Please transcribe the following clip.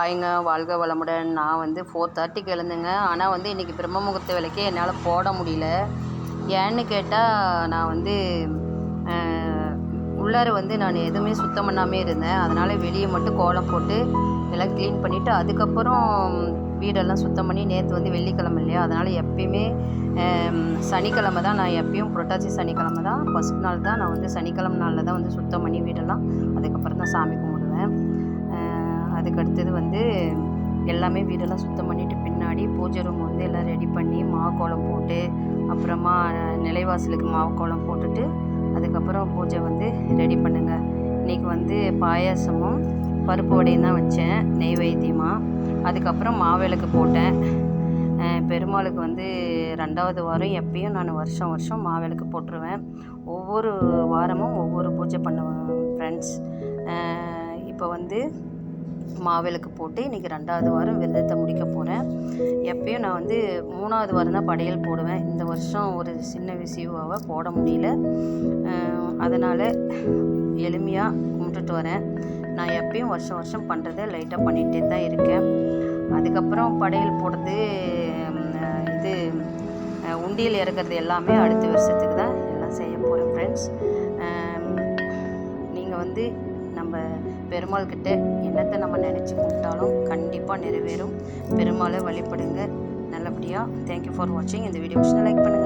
ஹாய்ங்க, வாழ்க வளமுடன். நான் வந்து 4:30க்கு எழுந்தேங்க. ஆனால் வந்து இன்றைக்கி பிரம்ம முகூர்த்த விளக்கே என்னால் போட முடியல. ஏன்னு கேட்டால் நான் வந்து உள்ளார வந்து நான் எதுவுமே சுத்தம் பண்ணாமே இருந்தேன். அதனால் வெளியே மட்டும் கோலம் போட்டு எல்லாம் க்ளீன் பண்ணிவிட்டு அதுக்கப்புறம் வீடெல்லாம் சுத்தம் பண்ணி நேற்று வந்து வெள்ளிக்கிழமை இல்லையா, அதனால் எப்பயுமே சனிக்கிழமை தான் நான் எப்பயும் புரட்டாசி சனிக்கிழமை தான் ஃபஸ்ட் நாள் தான் நான் வந்து சனிக்கிழமை நாளில் தான் வந்து சுத்தம் பண்ணி வீடெல்லாம் அதுக்கப்புறம் தான் சாமி கும்பிடுவேன். அதுக்கடுத்தது வந்து எல்லாமே வீடெல்லாம் சுத்தம் பண்ணிவிட்டு பின்னாடி பூஜை ரூம் வந்து எல்லாம் ரெடி பண்ணி மாவு கோலம் போட்டு அப்புறமா நிலைவாசலுக்கு மாவு கோலம் போட்டுட்டு அதுக்கப்புறம் பூஜை வந்து ரெடி பண்ணுங்க. இன்றைக்கி வந்து பாயாசமும் பருப்பு வடையும் தான் வச்சேன் நெய்வேத்தியமாக. அதுக்கப்புறம் மாவிளக்கு போட்டேன். பெருமாளுக்கு வந்து 2வது வாரம் எப்பயும் நான் வருஷம் வருஷம் மாவிளக்கு போட்டுருவேன். ஒவ்வொரு வாரமும் ஒவ்வொரு பூஜை பண்ணுவேன் ஃப்ரெண்ட்ஸ். இப்போ வந்து மாவிளக்கு போட்டு இன்றைக்கி 2வது வாரம் விரதத்தை முடிக்க போகிறேன். எப்பயும் நான் வந்து 3வது வாரம் தான் படையல் போடுவேன். இந்த வருஷம் ஒரு சின்ன விஷயவாக போட முடியல. அதனால் எளிமையாக கும்பிட்டுட்டு வரேன். நான் எப்பயும் வருஷம் வருஷம் பண்ணுறதை லைட்டாக பண்ணிகிட்டே தான் இருக்கேன். அதுக்கப்புறம் படையல் போடுறது இது உண்டியல் இறக்கிறது எல்லாமே அடுத்த வருஷத்துக்கு தான் எல்லாம் செய்ய போகிறேன் ஃப்ரெண்ட்ஸ். நீங்கள் வந்து நம்ம பெருமாள்கிட்ட என்னத்தை நம்ம நினச்சி கும்பிட்டாலும் கண்டிப்பாக நிறைவேறும். பெருமாளை வழிபடுங்க நல்லபடியாக. தேங்க்யூ ஃபார் வாட்சிங். இந்த வீடியோ லைக் பண்ணுங்கள்.